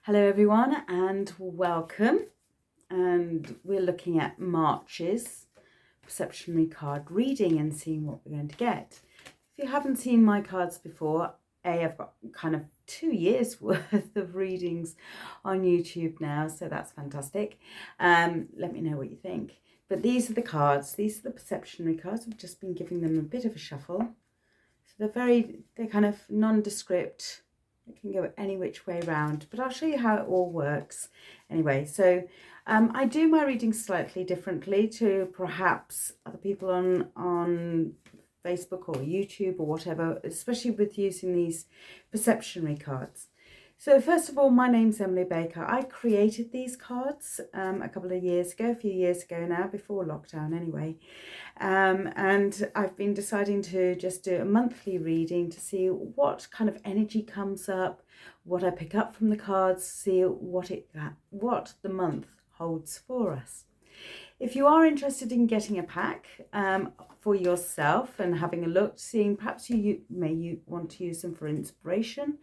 Hello everyone and welcome, and we're looking at March's Perceptionary card reading and seeing what we're going to get. If you haven't seen my cards before, I've got kind of 2 years worth of readings on YouTube now, so that's fantastic. Let me know what you think. But these are the cards, these are the Perceptionary cards. I've just been giving them a bit of a shuffle. So they're kind of nondescript. It can go any which way round, but I'll show you how it all works anyway. So I do my readings slightly differently to perhaps other people on Facebook or YouTube or whatever, especially with using these perceptionary cards. So first of all, my name's Emily Baker. I created these cards a couple of years ago, a few years ago now, before lockdown anyway. And I've been deciding to just do a monthly reading to see what kind of energy comes up, what I pick up from the cards, see what the month holds for us. If you are interested in getting a pack for yourself and having a look, seeing perhaps you want to use them for inspiration,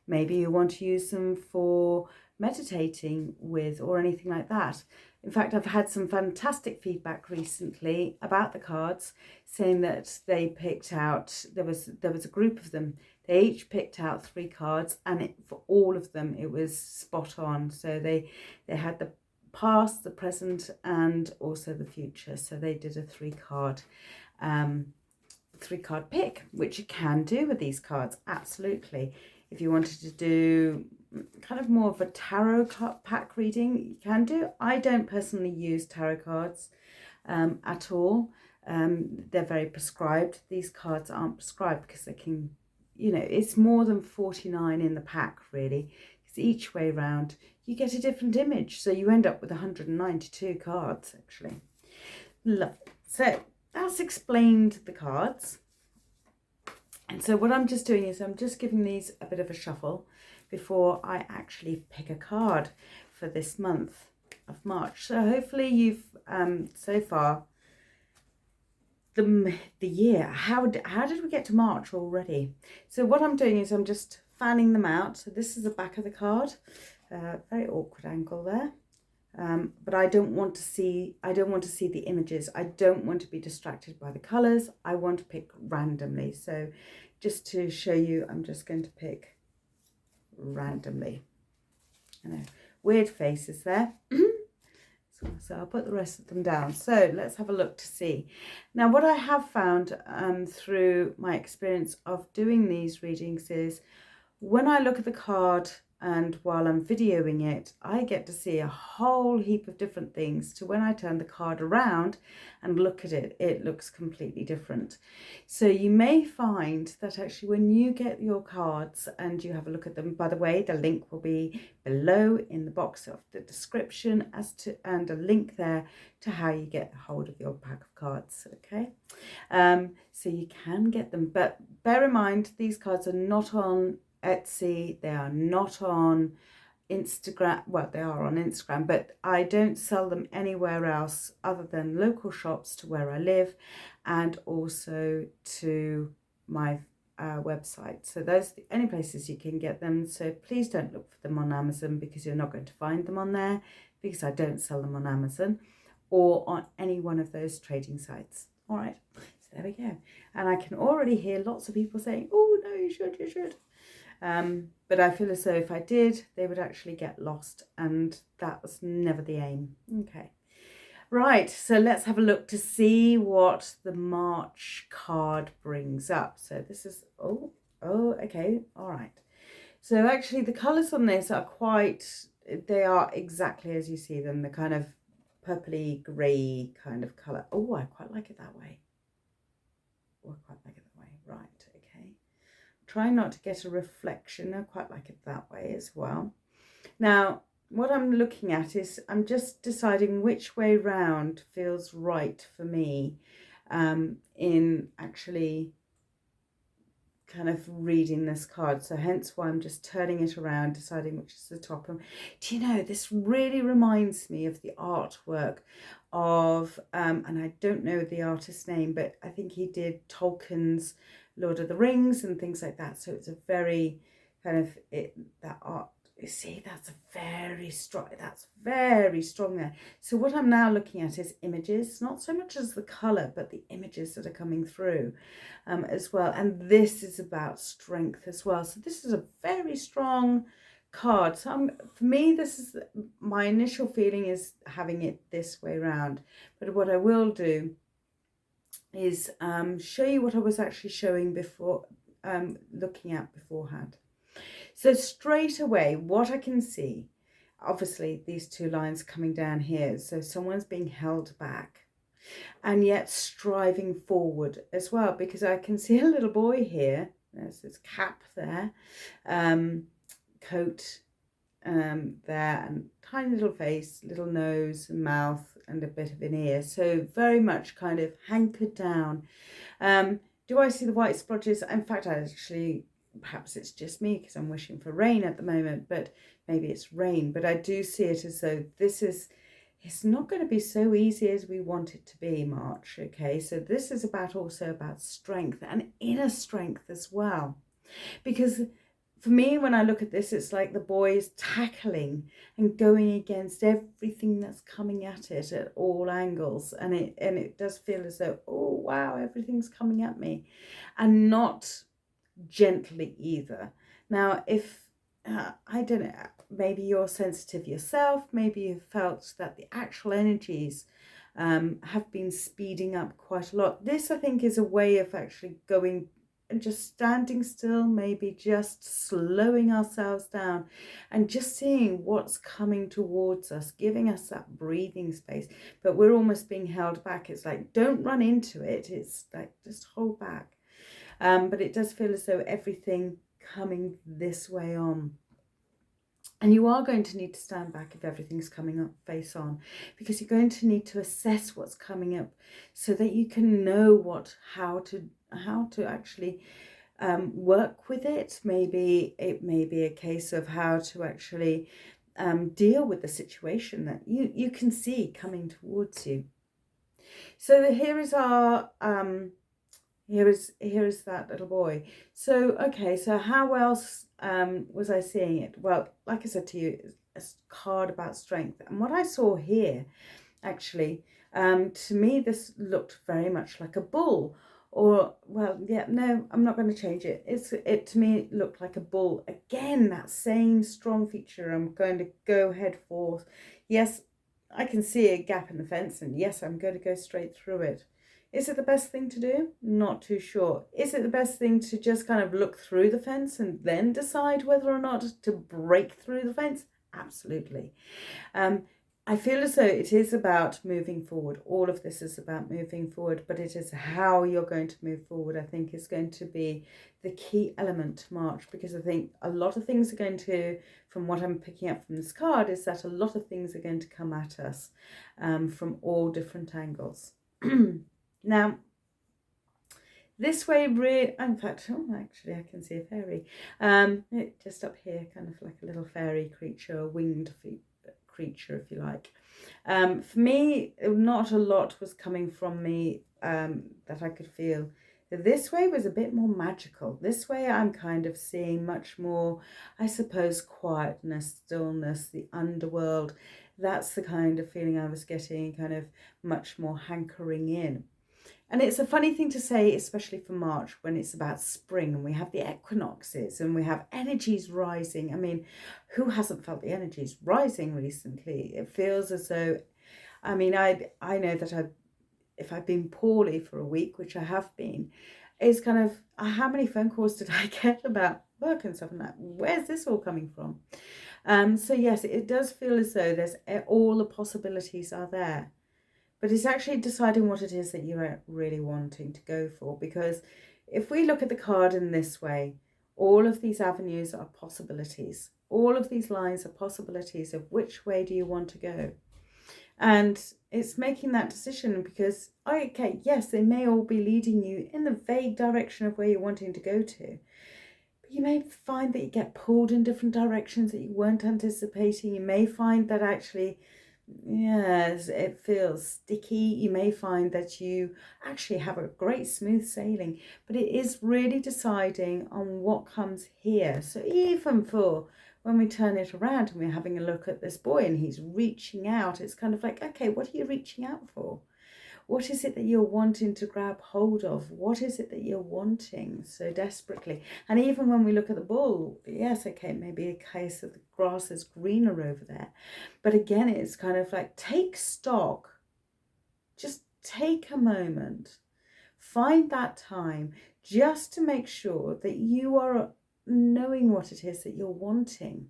maybe you want to use them for meditating with or anything like that. In fact, I've had some fantastic feedback recently about the cards, saying that they picked out, there was a group of them, they each picked out 3 cards, and for all of them it was spot on. So they had the past, the present, and also the future. So they did a 3-card pick, which you can do with these cards, absolutely. If you wanted to do kind of more of a tarot pack reading, you can do. I don't personally use tarot cards at all. They're very prescribed. These cards aren't prescribed because they can, it's more than 49 in the pack really. It's each way round you get a different image, so you end up with 192 cards actually. Lovely. So that's explained the cards. And so what I'm just doing is I'm just giving these a bit of a shuffle before I actually pick a card for this month of March. So hopefully you've, so far, the year, how did we get to March already? So what I'm doing is I'm just fanning them out. So this is the back of the card, very awkward angle there. But I don't want to see the images. I don't want to be distracted by the colours. I want to pick randomly. So just to show you, I'm just going to pick randomly. I know, weird faces there. So I'll put the rest of them down. So let's have a look to see. Now what I have found through my experience of doing these readings is when I look at the card and while I'm videoing it, I get to see a whole heap of different things, to when I turn the card around and look at it, it looks completely different. So you may find that actually when you get your cards and you have a look at them, by the way, the link will be below in the box of the description and a link there to how you get hold of your pack of cards, okay? So you can get them, but bear in mind these cards are not on Etsy, they are not on Instagram. Well, they are on Instagram, but I don't sell them anywhere else other than local shops to where I live, and also to my website. So those are the only places you can get them. So please don't look for them on Amazon, because you're not going to find them on there, because I don't sell them on Amazon or on any one of those trading sites. All right, so there we go. And I can already hear lots of people saying, oh no, you should. But I feel as though if I did, they would actually get lost, and that was never the aim. Okay, right, so let's have a look to see what the March card brings up. So this is, okay, all right. So actually the colours on this are they are exactly as you see them, the kind of purpley grey kind of colour. Oh, I quite like it that way. Right, okay. Try not to get a reflection. I quite like it that way as well. Now, what I'm looking at is I'm just deciding which way round feels right for me in actually kind of reading this card. So hence why I'm just turning it around, deciding which is the top. And do you know, this really reminds me of the artwork of, and I don't know the artist's name, but I think he did Tolkien's Lord of the Rings and things like that. So it's a very kind of, that art You see, that's very strong there. So what I'm now looking at is images, not so much as the colour, but the images that are coming through as well. And this is about strength as well. So this is a very strong card. So for me, this is my initial feeling is having it this way around. But what I will do is show you what I was actually showing before, looking at beforehand. So straight away, what I can see, obviously these two lines coming down here. So someone's being held back and yet striving forward as well, because I can see a little boy here. There's his cap there, coat there, and tiny little face, little nose and mouth and a bit of an ear. So very much kind of hankered down. Do I see the white splotches? In fact, perhaps it's just me because I'm wishing for rain at the moment, but maybe it's rain. But I do see it as though it's not going to be so easy as we want it to be, March. Okay, so this is also about strength and inner strength as well. Because for me, when I look at this, it's like the boy is tackling and going against everything that's coming at it at all angles. And it does feel as though, oh, wow, everything's coming at me. And not gently either. Now, if, I don't know, maybe you're sensitive yourself, maybe you felt that the actual energies have been speeding up quite a lot. This, I think, is a way of actually going and just standing still, maybe just slowing ourselves down and just seeing what's coming towards us, giving us that breathing space. But we're almost being held back. It's like, don't run into it. It's like, just hold back. But it does feel as though everything coming this way on. And you are going to need to stand back if everything's coming up face on, because you're going to need to assess what's coming up so that you can know how to actually work with it. Maybe it may be a case of how to actually deal with the situation that you can see coming towards you. So here is our here is that little boy. So okay, so how else was I seeing it? Well, like I said to you, it's a card about strength. And what I saw here, actually, to me, this looked very much like a bull. Or, well, yeah, no, I'm not going to change it. It to me, it looked like a bull. Again, that same strong feature. I'm going to go head forth. Yes, I can see a gap in the fence, and yes, I'm going to go straight through it. Is it the best thing to do? Not too sure. Is it the best thing to just kind of look through the fence and then decide whether or not to break through the fence? Absolutely. I feel as though it is about moving forward. All of this is about moving forward, but it is how you're going to move forward, I think, is going to be the key element to March, because I think a lot of things are going to, from what I'm picking up from this card, is that a lot of things are going to come at us from all different angles. Now, this way, in fact, actually, I can see a fairy. Just up here, kind of like a little fairy creature, a winged creature, if you like. For me, not a lot was coming from me that I could feel. This way was a bit more magical. This way I'm kind of seeing much more, I suppose, quietness, stillness, the underworld. That's the kind of feeling I was getting, kind of much more hankering in. And it's a funny thing to say, especially for March, when it's about spring and we have the equinoxes and we have energies rising. I mean, who hasn't felt the energies rising recently? It feels as though, I mean, I know that if I've been poorly for a week, which I have been, it's kind of, how many phone calls did I get about work and stuff and that? Where's this all coming from? So yes, it does feel as though all the possibilities are there. But it's actually deciding what it is that you're really wanting to go for. Because if we look at the card in this way, all of these avenues are possibilities. All of these lines are possibilities of which way do you want to go. And it's making that decision because, okay, yes, they may all be leading you in the vague direction of where you're wanting to go to. But you may find that you get pulled in different directions that you weren't anticipating. You may find that actually yes, it feels sticky. You may find that you actually have a great smooth sailing, but it is really deciding on what comes here. So even for when we turn it around and we're having a look at this boy and he's reaching out, it's kind of like, okay, what are you reaching out for? What is it that you're wanting to grab hold of? What is it that you're wanting so desperately? And even when we look at the bull, yes, okay, maybe a case of the grass is greener over there. But again, it's kind of like take stock. Just take a moment. Find that time just to make sure that you are knowing what it is that you're wanting.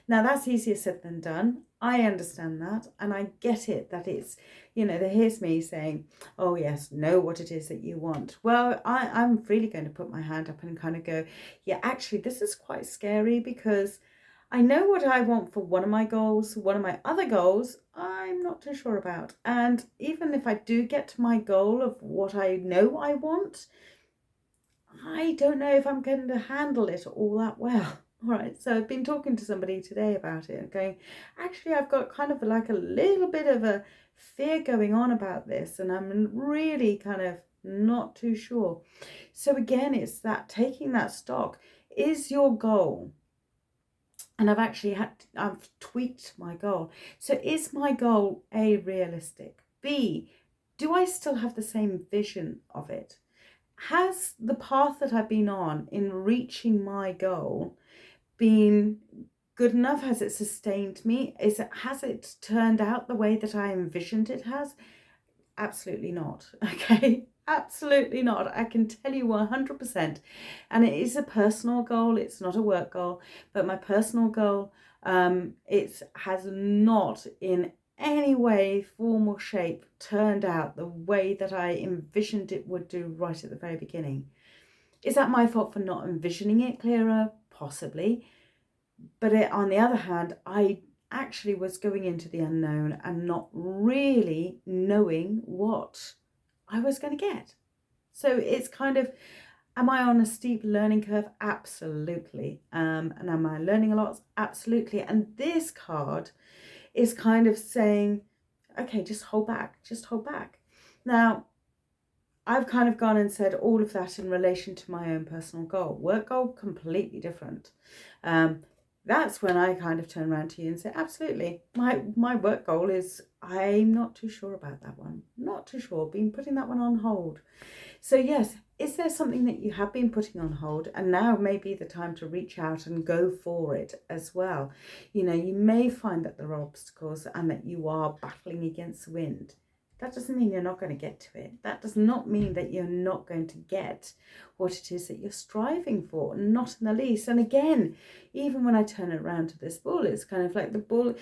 Now, that's easier said than done. I understand that, and I get it that it's, here's me saying, oh, yes, know what it is that you want. Well, I'm really going to put my hand up and kind of go, yeah, actually, this is quite scary because I know what I want for one of my goals. One of my other goals, I'm not too sure about. And even if I do get to my goal of what I know I want, I don't know if I'm going to handle it all that well. All right, so I've been talking to somebody today about it and going, actually, I've got kind of like a little bit of a fear going on about this, and I'm really kind of not too sure. So again, it's that taking that stock. Is your goal, and I've tweaked my goal. So is my goal A, realistic? B, do I still have the same vision of it? Has the path that I've been on in reaching my goal been good enough? Has it sustained me? Has it turned out the way that I envisioned it has? Absolutely not. Okay, absolutely not. I can tell you 100%. And it is a personal goal. It's not a work goal, but my personal goal, it has not in any way, form or shape turned out the way that I envisioned it would do right at the very beginning. Is that my fault for not envisioning it clearer? Possibly. But on the other hand, I actually was going into the unknown and not really knowing what I was going to get. So it's kind of, am I on a steep learning curve? Absolutely. And am I learning a lot? Absolutely. And this card is kind of saying, okay, just hold back, just hold back. Now, I've kind of gone and said all of that in relation to my own personal goal. Work goal, completely different. That's when I kind of turn around to you and say, absolutely, my work goal is, I'm not too sure about that one. Not too sure, been putting that one on hold. So yes, is there something that you have been putting on hold and now may be the time to reach out and go for it as well? You may find that there are obstacles and that you are battling against the wind. That doesn't mean you're not going to get to it. That does not mean that you're not going to get what it is that you're striving for, not in the least. And again, even when I turn it around to this bull, it's kind of like the bull,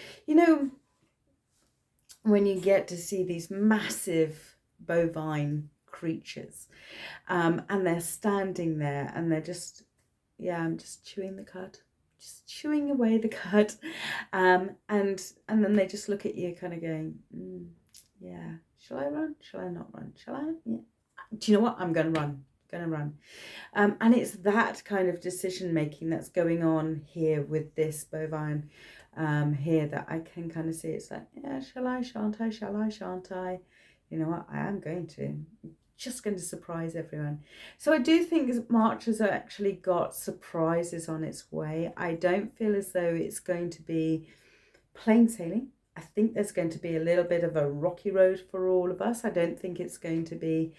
when you get to see these massive bovine creatures, and they're standing there and they're just, I'm just chewing the cud. Just chewing away the cud, and then they just look at you kind of going, yeah, shall I run? Shall I not run? Shall I? Yeah. Do you know what? I'm going to run. And it's that kind of decision making that's going on here with this bovine here that I can kind of see. It's like, yeah, shall I, shan't I? Shall I, shan't I? You know what? I am going to. Just going to surprise everyone. So I do think March has actually got surprises on its way. I don't feel as though it's going to be plain sailing. I think there's going to be a little bit of a rocky road for all of us. I don't think it's going to be,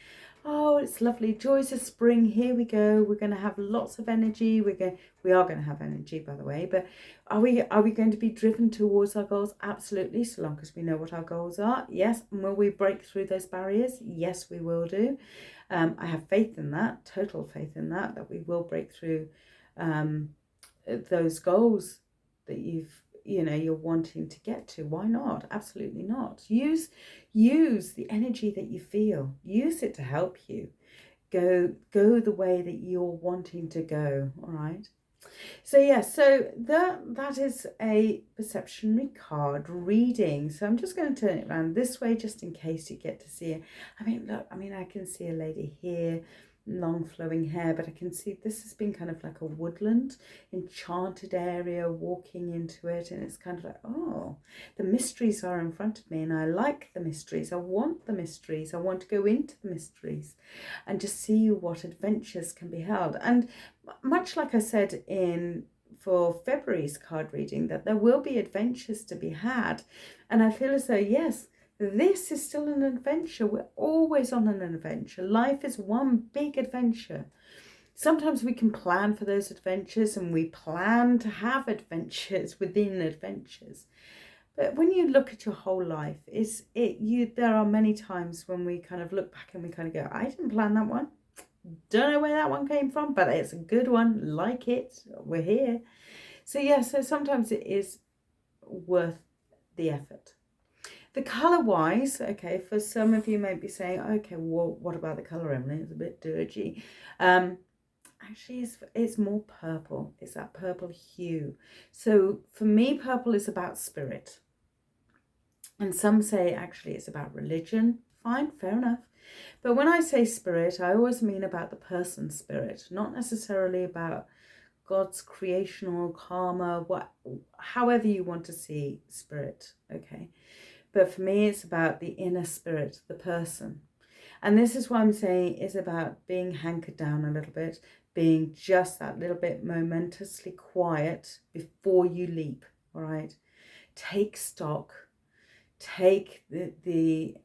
oh, it's lovely, joys of spring, here we go, we're going to have lots of energy, we are going to have energy, by the way, but are we going to be driven towards our goals? Absolutely, so long as we know what our goals are. Yes. And will we break through those barriers? Yes, we will do. I have faith in that, total faith in that we will break through those goals that you're wanting to get to. Why not? Absolutely not. Use the energy that you feel. Use it to help you go the way that you're wanting to go. All right. So so that is a perceptionary card reading. So I'm just going to turn it around this way just in case you get to see it. I mean, look, I can see a lady here. long flowing hair, but I can see this has been kind of like a woodland, enchanted area, walking into it, and it's kind of like, oh, the mysteries are in front of me, and I like the mysteries. I want the mysteries. I want to go into the mysteries and just see what adventures can be held. And much like I said for February's card reading, that there will be adventures to be had. And I feel as though, yes, this is still an adventure. We're always on an adventure. Life is one big adventure. Sometimes we can plan for those adventures, and we plan to have adventures within adventures. But when you look at your whole life, there are many times when we kind of look back and we kind of go, I didn't plan that one. Don't know where that one came from, but it's a good one. Like it. We're here. So yeah, so sometimes it is worth the effort. The colour-wise, okay, for some of you may be saying, okay, well, what about the colour, Emily? It's a bit dirty. Actually, it's more purple. It's that purple hue. So for me, purple is about spirit. And some say, actually, it's about religion. Fine, fair enough. But when I say spirit, I always mean about the person's spirit, not necessarily about God's creational karma, however you want to see spirit, okay? But for me, it's about the inner spirit, the person. And this is what I'm saying is about being hankered down a little bit, being just that little bit momentously quiet before you leap, all right? Take stock. Take the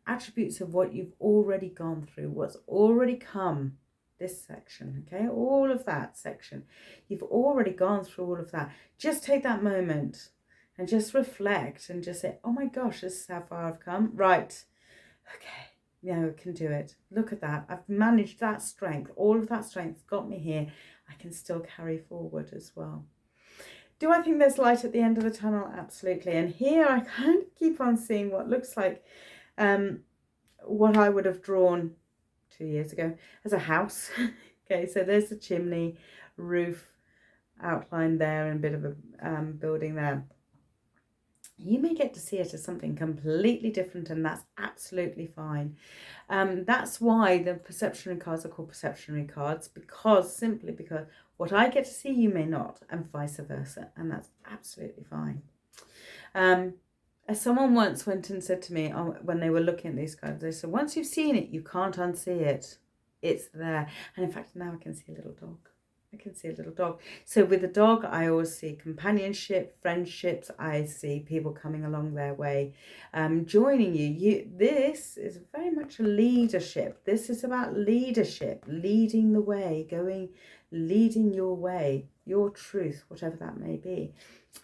attributes of what you've already gone through, what's already come, this section, okay? All of that section. You've already gone through all of that. Just take that moment and just reflect and just say, oh my gosh, this is how far I've come. Right, okay, yeah, I can do it. Look at that. I've managed that strength. All of that strength got me here. I can still carry forward as well. Do I think there's light at the end of the tunnel? Absolutely. And here I kind of keep on seeing what looks like what I would have drawn 2 years ago as a house. Okay, so there's the chimney, roof outline there, and a bit of a building there. You may get to see it as something completely different, and that's absolutely fine. That's why the perceptionary cards are called perceptionary cards, simply because what I get to see you may not, and vice versa, and that's absolutely fine. As someone once went and said to me when they were looking at these cards, they said, once you've seen it, you can't unsee it. It's there. And in fact, now I can see a little dog. I can see a little dog. So with the dog, I always see companionship, friendships. I see people coming along their way, joining you. This is very much a leadership. This is about leadership, leading the way, leading your way, your truth, whatever that may be.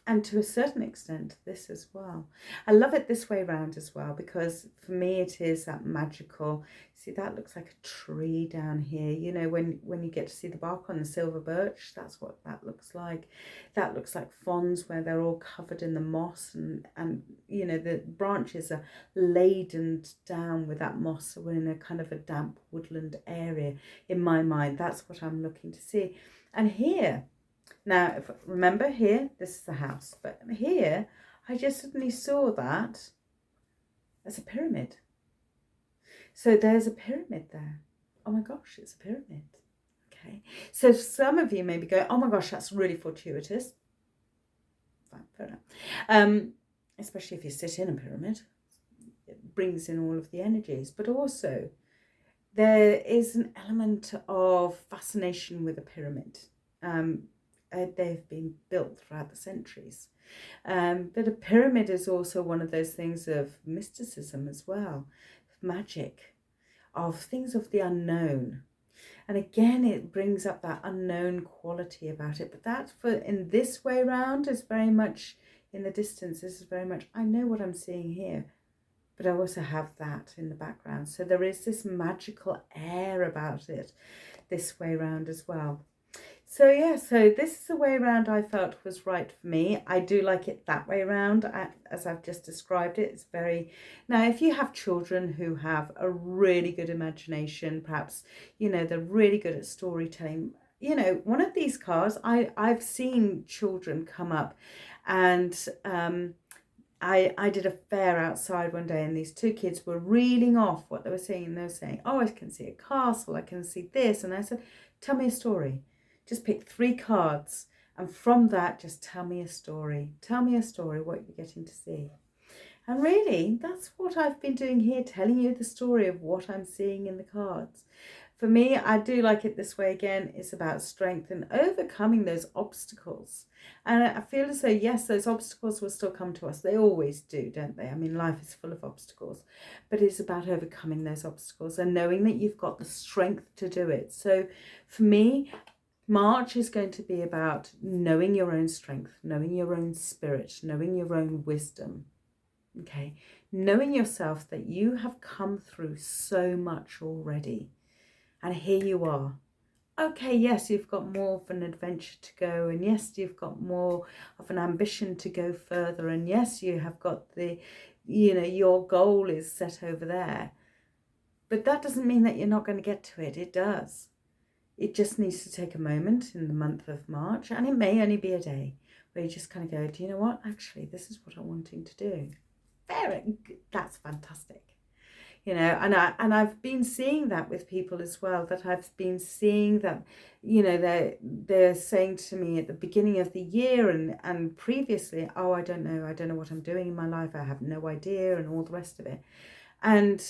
And to a certain extent, this as well. I love it this way around as well, because for me it is that magical. See, that looks like a tree down here. You know, when you get to see the bark on the silver birch, that's what that looks like. That looks like fronds where they're all covered in the moss, and you know, the branches are laden down with that moss. So we're in a kind of a damp woodland area. In my mind, that's what I'm looking to see. And here, now, remember here, this is the house, but here, I just suddenly saw that as a pyramid. So there's a pyramid there. Oh my gosh, it's a pyramid. Okay. So some of you may be going, oh my gosh, that's really fortuitous. Fine, fair enough. Especially if you sit in a pyramid, it brings in all of the energies. But also, there is an element of fascination with a pyramid. They've been built throughout the centuries. But a pyramid is also one of those things of mysticism as well, magic, of things of the unknown. And again, it brings up that unknown quality about it. But that, in this way round, is very much in the distance. This is very much, I know what I'm seeing here, but I also have that in the background. So there is this magical air about it this way round as well. So yeah, so this is the way around I felt was right for me. I do like it that way around, as I've just described it. It's very, now if you have children who have a really good imagination, perhaps, you know, they're really good at storytelling. You know, one of these cards, I've seen children come up and I did a fair outside one day, and these two kids were reeling off what they were saying. And they were saying, oh, I can see a castle, I can see this. And I said, tell me a story. Just pick 3 cards. And from that, just tell me a story. Tell me a story, what you're getting to see. And really, that's what I've been doing here, telling you the story of what I'm seeing in the cards. For me, I do like it this way again. It's about strength and overcoming those obstacles. And I feel as though, yes, those obstacles will still come to us. They always do, don't they? I mean, life is full of obstacles. But it's about overcoming those obstacles and knowing that you've got the strength to do it. So for me, March is going to be about knowing your own strength, knowing your own spirit, knowing your own wisdom. Okay, knowing yourself that you have come through so much already. And here you are. Okay, yes, you've got more of an adventure to go. And yes, you've got more of an ambition to go further. And yes, you have got the, your goal is set over there. But that doesn't mean that you're not going to get to it. It does. It just needs to take a moment in the month of March. And it may only be a day where you just kind of go, do you know what? Actually, this is what I'm wanting to do. That's fantastic. And I've been seeing that with people as well, that I've been seeing that, they're saying to me at the beginning of the year and previously, oh, I don't know what I'm doing in my life, I have no idea, and all the rest of it. And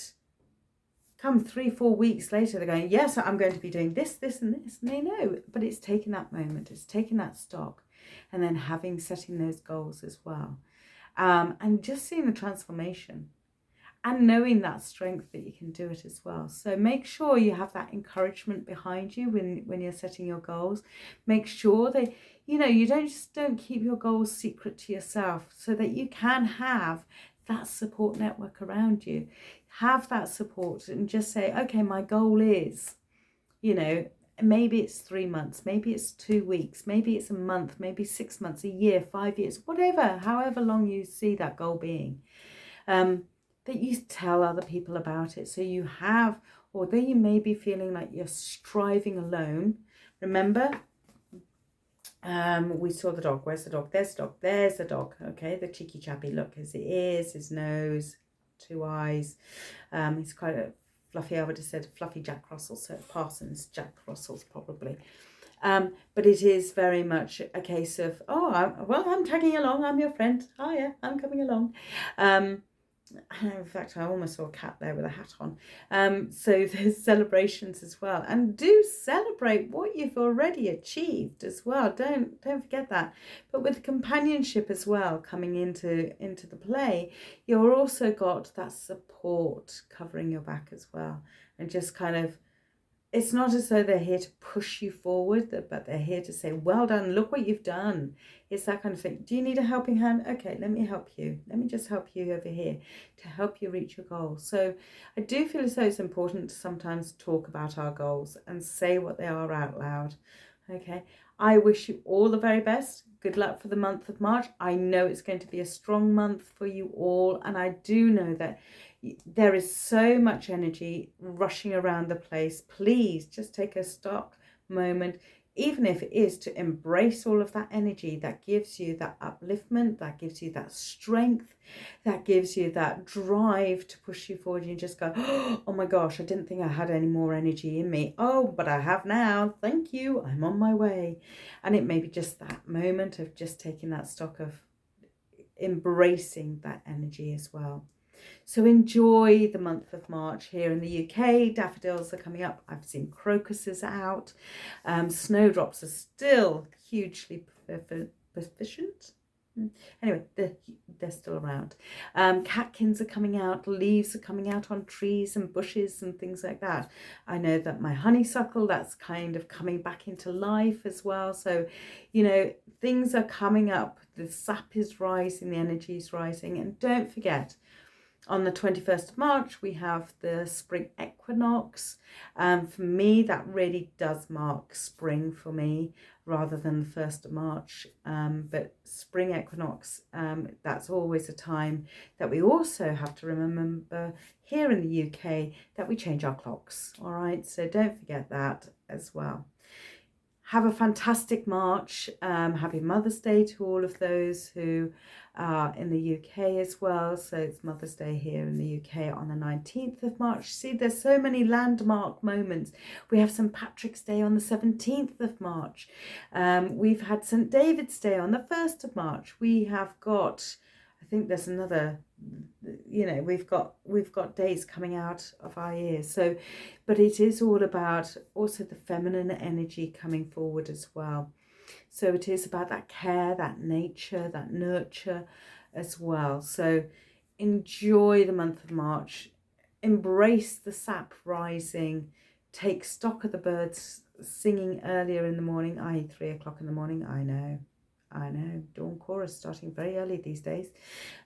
come 3-4 weeks later, they're going, yes, I'm going to be doing this, this, and this, and they know, but it's taken that moment, it's taken that stock, and then setting those goals as well, and just seeing the transformation. And knowing that strength that you can do it as well. So make sure you have that encouragement behind you when you're setting your goals. Make sure that, you don't keep your goals secret to yourself, so that you can have that support network around you. Have that support and just say, okay, my goal is, maybe it's 3 months, maybe it's 2 weeks, maybe it's a month, maybe 6 months, a year, 5 years, whatever, however long you see that goal being. That you tell other people about it, so you have, although you may be feeling like you're striving alone. Remember, we saw the dog. Where's the dog? There's the dog. There's the dog. Okay, the cheeky chappy. Look, his ears, his nose, 2 eyes. He's quite a fluffy. I would have said fluffy Jack Russell. So Parsons Jack Russell's probably. But it is very much a case of, I'm tagging along. I'm your friend. Oh yeah, I'm coming along. In fact, I almost saw a cat there with a hat on. So there's celebrations as well, and do celebrate what you've already achieved as well. Don't forget that. But with companionship as well coming into the play, you're also got that support covering your back as well, and just kind of, it's not as though they're here to push you forward, but they're here to say, well done, look what you've done. It's that kind of thing. Do you need a helping hand? Okay, let me help you. Let me just help you over here to help you reach your goals. So I do feel as though it's important to sometimes talk about our goals and say what they are out loud. Okay, I wish you all the very best. Good luck for the month of March. I know it's going to be a strong month for you all, and I do know that there is so much energy rushing around the place. Please just take a stop moment, even if it is to embrace all of that energy that gives you that upliftment, that gives you that strength, that gives you that drive to push you forward. You just go, oh my gosh, I didn't think I had any more energy in me. Oh, but I have now. Thank you. I'm on my way. And it may be just that moment of just taking that stock of embracing that energy as well. So enjoy the month of March here in the UK. Daffodils are coming up. I've seen crocuses out. Snowdrops are still hugely proficient. Anyway, they're still around. Catkins are coming out. Leaves are coming out on trees and bushes and things like that. I know that my honeysuckle, that's kind of coming back into life as well. So, things are coming up. The sap is rising. The energy is rising. And don't forget, on the 21st of March, we have the spring equinox. For me, that really does mark spring for me rather than the 1st of March. But spring equinox, that's always a time that we also have to remember here in the UK that we change our clocks. All right, so don't forget that as well. have a fantastic March. Happy Mother's Day to all of those who are in the UK as well. So it's Mother's Day here in the UK on the 19th of March. See, there's so many landmark moments. We have St. Patrick's Day on the 17th of March. We've had St. David's Day on the 1st of March. We have got, I think there's another, you know, we've got days coming out of our ears. So, but it is all about also the feminine energy coming forward as well. So it is about that care, that nature, that nurture as well. So enjoy the month of March, embrace the sap rising, take stock of the birds singing earlier in the morning, i.e. 3 o'clock in the morning. I know, dawn chorus starting very early these days,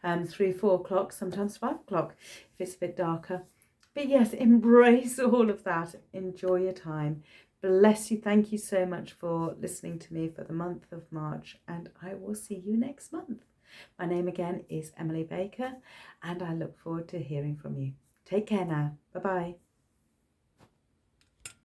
3, 4 o'clock, sometimes 5 o'clock if it's a bit darker. But yes, embrace all of that, enjoy your time. Bless you, thank you so much for listening to me for the month of March, and I will see you next month. My name again is Emily Baker, and I look forward to hearing from you. Take care now, bye bye.